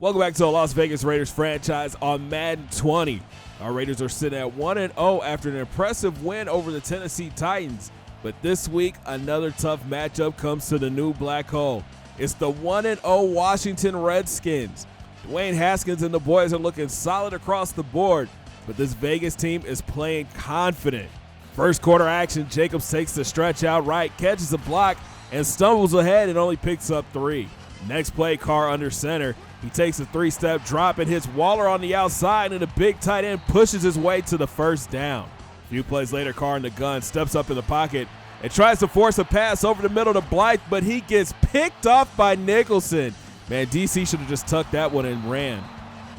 Welcome back to the Las Vegas Raiders franchise on Madden 20. Our Raiders are sitting at 1-0 after an impressive win over the Tennessee Titans. But this week, another tough matchup comes to the new black hole. It's the 1-0 Washington Redskins. Dwayne Haskins and the boys are looking solid across the board, but this Vegas team is playing confident. First quarter action, Jacobs takes the stretch out right, catches a block, and stumbles ahead and only picks up 3. Next play, Carr under center. He takes a 3-step drop and hits Waller on the outside, and the big tight end pushes his way to the first down. A few plays later, Carr in the gun steps up in the pocket and tries to force a pass over the middle to Blythe, but he gets picked off by Nicholson. Man, DC should have just tucked that one and ran.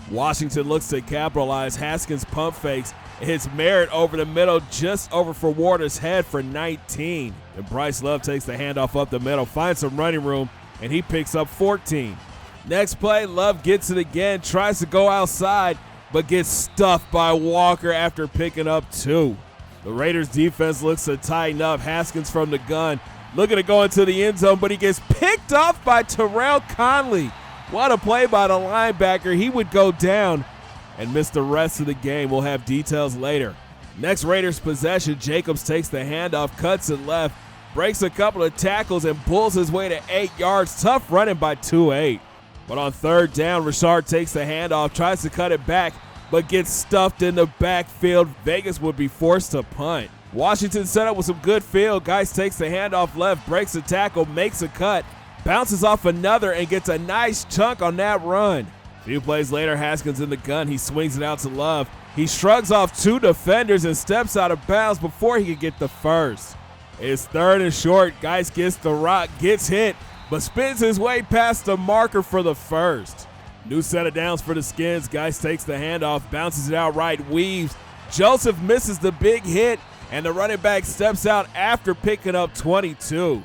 Washington looks to capitalize. Haskins pump fakes and hits Merritt over the middle, just over for Warner's head for 19. And Bryce Love takes the handoff up the middle, finds some running room, and he picks up 14. Next play, Love gets it again, tries to go outside, but gets stuffed by Walker after picking up 2. The Raiders defense looks to tighten up. Haskins from the gun, looking to go into the end zone, but he gets picked off by Terrell Conley. What a play by the linebacker. He would go down and miss the rest of the game. We'll have details later. Next Raiders possession, Jacobs takes the handoff, cuts it left, breaks a couple of tackles, and pulls his way to 8 yards. Tough running by 2-8. But on third down, Richard takes the handoff, tries to cut it back, but gets stuffed in the backfield. Vegas would be forced to punt. Washington set up with some good field. Geis takes the handoff left, breaks a tackle, makes a cut, bounces off another, and gets a nice chunk on that run. A few plays later, Haskins in the gun. He swings it out to Love. He shrugs off 2 defenders and steps out of bounds before he can get the first. It's third and short. Geis gets the rock, gets hit, but spins his way past the marker for the first. New set of downs for the Skins. Geis takes the handoff, bounces it out right, weaves. Joseph misses the big hit, and the running back steps out after picking up 22.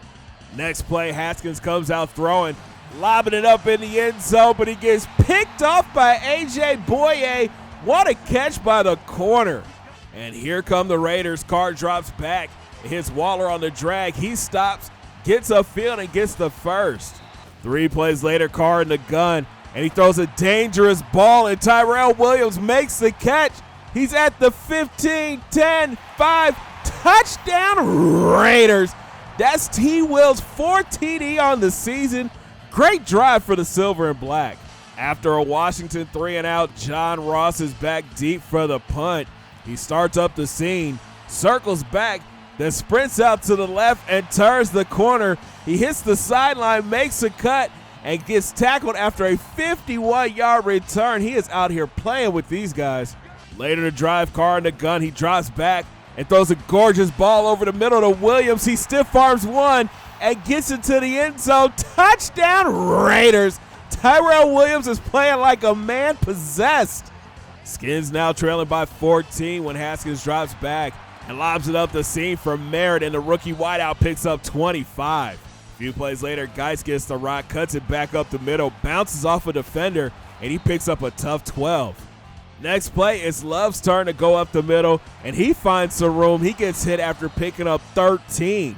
Next play, Haskins comes out throwing, lobbing it up in the end zone, but he gets picked off by A.J. Boye. What a catch by the corner. And here come the Raiders. Carr drops back. It hits Waller on the drag. He stops, gets upfield, and gets the first. 3 plays later, Carr in the gun, and he throws a dangerous ball, and Tyrell Williams makes the catch. He's at the 15, 10, 5, touchdown Raiders. That's T. Will's 4th TD on the season. Great drive for the silver and black. After a Washington 3-and-out, John Ross is back deep for the punt. He starts up the seam, circles back, then sprints out to the left and turns the corner. He hits the sideline, makes a cut, and gets tackled after a 51-yard return. He is out here playing with these guys. Later to drive, Carr in the gun. He drops back and throws a gorgeous ball over the middle to Williams. He stiff arms one and gets into the end zone. Touchdown Raiders. Tyrell Williams is playing like a man possessed. Skins now trailing by 14 when Haskins drops back and lobs it up the seam for Merritt, and the rookie wideout picks up 25. A few plays later, Geis gets the rock, cuts it back up the middle, bounces off a defender, and he picks up a tough 12. Next play, it's Love's turn to go up the middle, and he finds some room. He gets hit after picking up 13.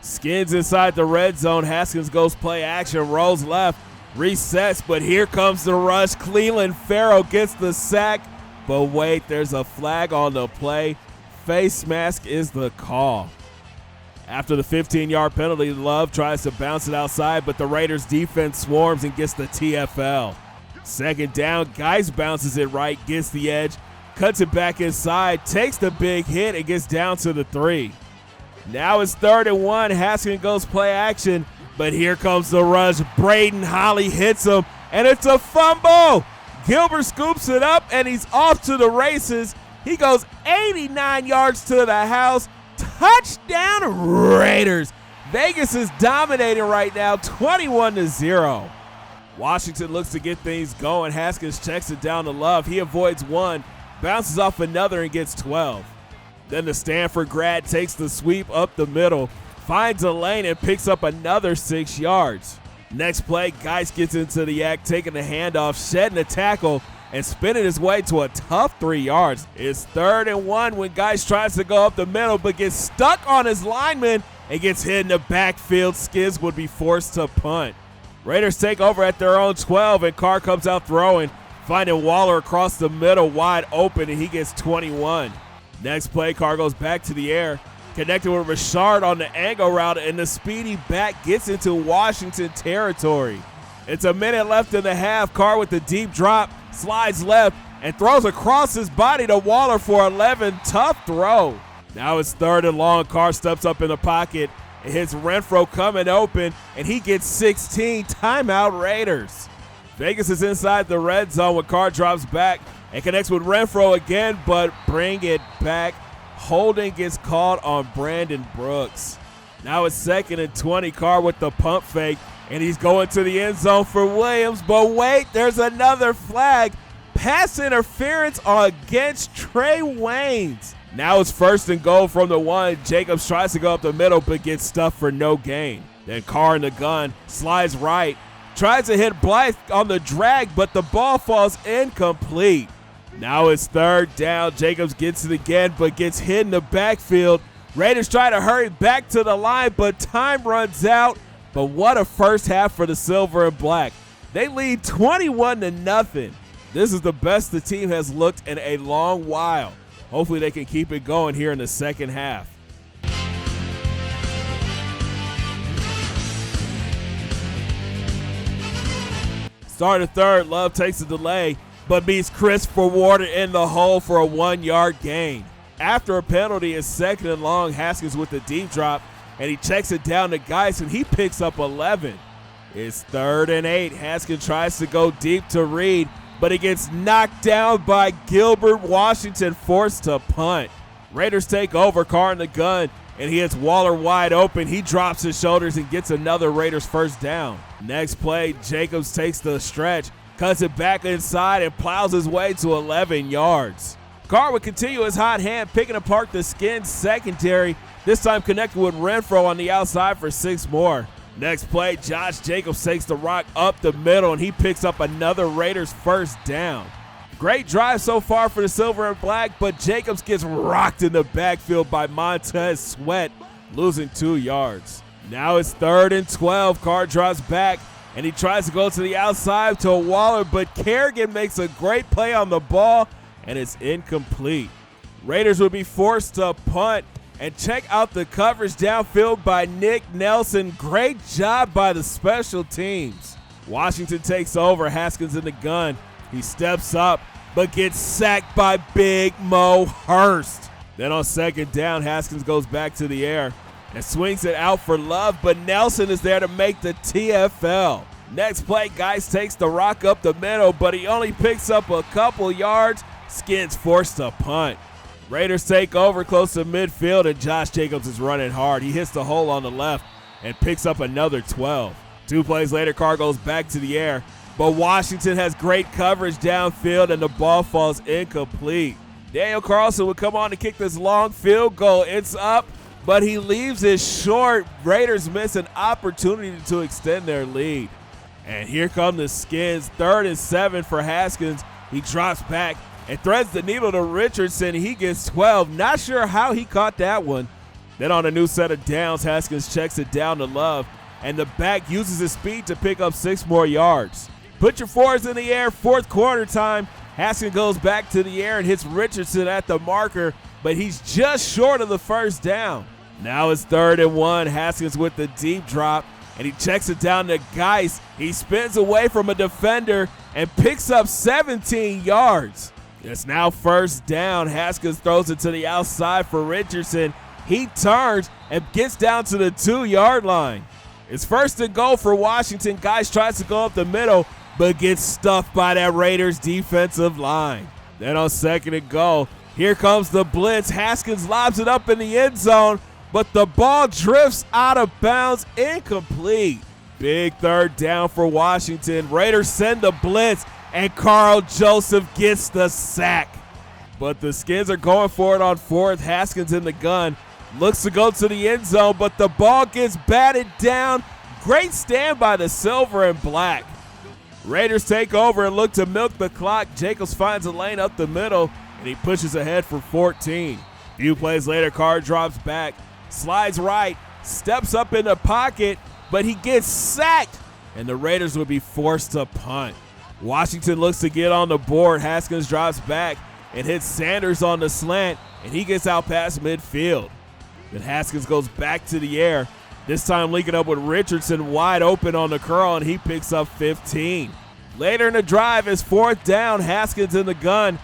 Skins inside the red zone. Haskins goes play action, rolls left, resets, but here comes the rush. Cleveland Farrell gets the sack, but wait, there's a flag on the play. Face mask is the call. After the 15-yard penalty, Love tries to bounce it outside, but the Raiders defense swarms and gets the TFL. Second down, Geis bounces it right, gets the edge, cuts it back inside, takes the big hit, and gets down to the 3. Now it's 3rd and 1. Haskins goes play action, but here comes the rush. Braden Holly hits him, and it's a fumble. Gilbert scoops it up, and he's off to the races. He goes 89 yards to the house. Touchdown Raiders. Vegas is dominating right now, 21-0. Washington looks to get things going. Haskins checks it down to Love. He avoids one, bounces off another, and gets 12. Then the Stanford grad takes the sweep up the middle, finds a lane, and picks up another 6 yards. Next play, Geis gets into the act, taking the handoff, shedding the tackle, and spinning his way to a tough 3 yards. It's 3rd and 1 when Geis tries to go up the middle, but gets stuck on his lineman and gets hit in the backfield. Skins would be forced to punt. Raiders take over at their own 12, and Carr comes out throwing, finding Waller across the middle wide open, and he gets 21. Next play, Carr goes back to the air, connected with Richard on the angle route, and the speedy back gets into Washington territory. It's a minute left in the half. Carr with the deep drop, slides left, and throws across his body to Waller for 11. Tough throw. Now it's 3rd and long. Carr steps up in the pocket. It hits Renfro coming open, and he gets 16. Timeout Raiders. Vegas is inside the red zone when Carr drops back and connects with Renfro again, but bring it back. Holding gets called on Brandon Brooks. Now it's 2nd and 20. Carr with the pump fake, and he's going to the end zone for Williams. But wait, there's another flag. Pass interference against Trey Waynes. Now it's 1st and goal from the 1. Jacobs tries to go up the middle but gets stuffed for no gain. Then Carr in the gun, slides right, tries to hit Blythe on the drag, but the ball falls incomplete. Now it's 3rd down. Jacobs gets it again but gets hit in the backfield. Raiders try to hurry back to the line, but time runs out. But what a first half for the Silver and Black. They lead 21-0. This is the best the team has looked in a long while. Hopefully they can keep it going here in the second half. Start of 3rd, Love takes a delay, but beats Christopher Warden in the hole for a 1-yard gain. After a penalty, it's 2nd and long. Haskins with the deep drop, and he checks it down to Geis, and he picks up 11. It's 3rd and 8. Haskins tries to go deep to Reed, but he gets knocked down by Gilbert. Washington forced to punt. Raiders take over. Carr in the gun, and he hits Waller wide open. He drops his shoulders and gets another Raiders first down. Next play, Jacobs takes the stretch, cuts it back inside, and plows his way to 11 yards. Carr would continue his hot hand, picking apart the Skins secondary, this time connected with Renfro on the outside for 6 more. Next play, Josh Jacobs takes the rock up the middle, and he picks up another Raiders first down. Great drive so far for the Silver and Black, but Jacobs gets rocked in the backfield by Montez Sweat, losing 2 yards. Now it's 3rd and 12. Carr drops back, and he tries to go to the outside to Waller, but Kerrigan makes a great play on the ball, and it's incomplete. Raiders would be forced to punt. And check out the coverage downfield by Nick Nelson. Great job by the special teams. Washington takes over. Haskins in the gun. He steps up, but gets sacked by Big Mo Hurst. Then on 2nd down, Haskins goes back to the air and swings it out for Love, but Nelson is there to make the TFL. Next play, Geis takes the rock up the middle, but he only picks up a couple yards. Skins forced to punt. Raiders take over close to midfield, and Josh Jacobs is running hard. He hits the hole on the left and picks up another 12. 2 plays later, Carr goes back to the air, but Washington has great coverage downfield, and the ball falls incomplete. Daniel Carlson would come on to kick this long field goal. It's up, but he leaves it short. Raiders miss an opportunity to extend their lead. And here come the Skins. 3rd and 7 for Haskins. He drops back and threads the needle to Richardson. He gets 12. Not sure how he caught that one. Then on a new set of downs, Haskins checks it down to Love, and the back uses his speed to pick up 6 more yards. Put your fours in the air, 4th quarter time. Haskins goes back to the air and hits Richardson at the marker, but he's just short of the first down. Now it's 3rd and 1. Haskins with the deep drop, and he checks it down to Geis. He spins away from a defender and picks up 17 yards. It's now 1st down. Haskins throws it to the outside for Richardson. He turns and gets down to the 2-yard line. It's 1st and goal for Washington. Geis tries to go up the middle, but gets stuffed by that Raiders defensive line. Then on 2nd and goal, here comes the blitz. Haskins lobs it up in the end zone, but the ball drifts out of bounds, incomplete. Big 3rd down for Washington. Raiders send the blitz, and Carl Joseph gets the sack. But the Skins are going for it on 4th. Haskins in the gun. Looks to go to the end zone, but the ball gets batted down. Great stand by the Silver and Black. Raiders take over and look to milk the clock. Jacobs finds a lane up the middle, and he pushes ahead for 14. Few plays later, Carr drops back, slides right, steps up in the pocket, but he gets sacked and the Raiders would be forced to punt. Washington looks to get on the board. Haskins drops back and hits Sanders on the slant, and he gets out past midfield. Then Haskins goes back to the air, this time linking up with Richardson wide open on the curl, and he picks up 15. Later in the drive, it's 4th down. Haskins in the gun,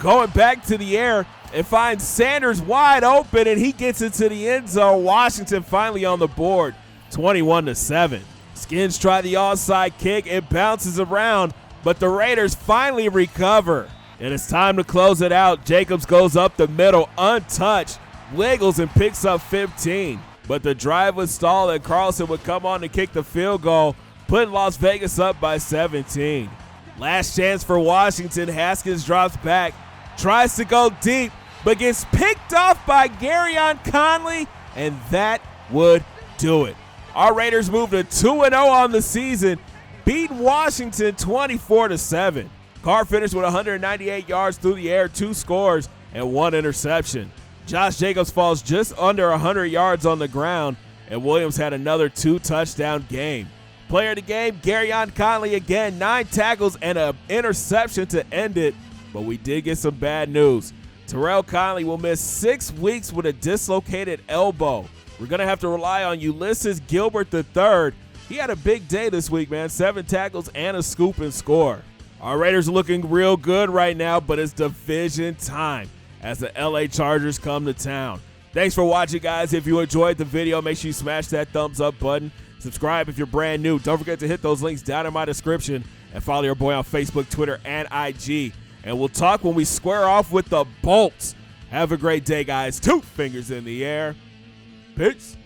going back to the air, and finds Sanders wide open, and he gets into the end zone. Washington finally on the board, 21-7. Skins try the onside kick. It bounces around, but the Raiders finally recover. And it's time to close it out. Jacobs goes up the middle untouched, wiggles and picks up 15. But the drive would stall and Carlson would come on to kick the field goal, putting Las Vegas up by 17. Last chance for Washington. Haskins drops back, tries to go deep, but gets picked off by Garyon Conley, and that would do it. Our Raiders move to 2-0 on the season, beating Washington 24-7. Carr finished with 198 yards through the air, 2 scores, and 1 interception. Josh Jacobs falls just under 100 yards on the ground, and Williams had another 2-touchdown game. Player of the game, Garyon Conley again, 9 tackles and an interception to end it, but we did get some bad news. Terrell Conley will miss 6 weeks with a dislocated elbow. We're going to have to rely on Ulysses Gilbert III. He had a big day this week, man. 7 tackles and a scoop and score. Our Raiders are looking real good right now, but it's division time as the LA Chargers come to town. Thanks for watching, guys. If you enjoyed the video, make sure you smash that thumbs up button. Subscribe if you're brand new. Don't forget to hit those links down in my description and follow your boy on Facebook, Twitter, and IG. And we'll talk when we square off with the Bolts. Have a great day, guys. 2 fingers in the air. Peace.